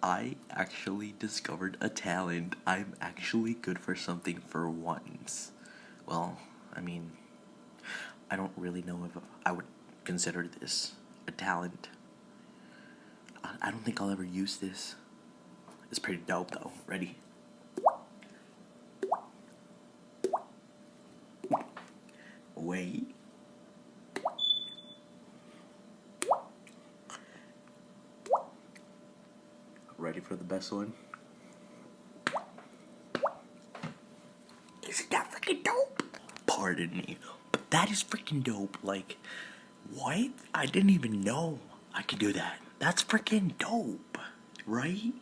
I actually discovered a talent. I'm actually good for something for once. Well, I mean, I don't really know if I would consider this a talent. I don't think I'll ever use this. It's pretty dope though. Ready? Wait. Ready for the best one? Isn't that freaking dope? Pardon me, but that is freaking dope. Like, what? I didn't even know I could do that. That's freaking dope, right?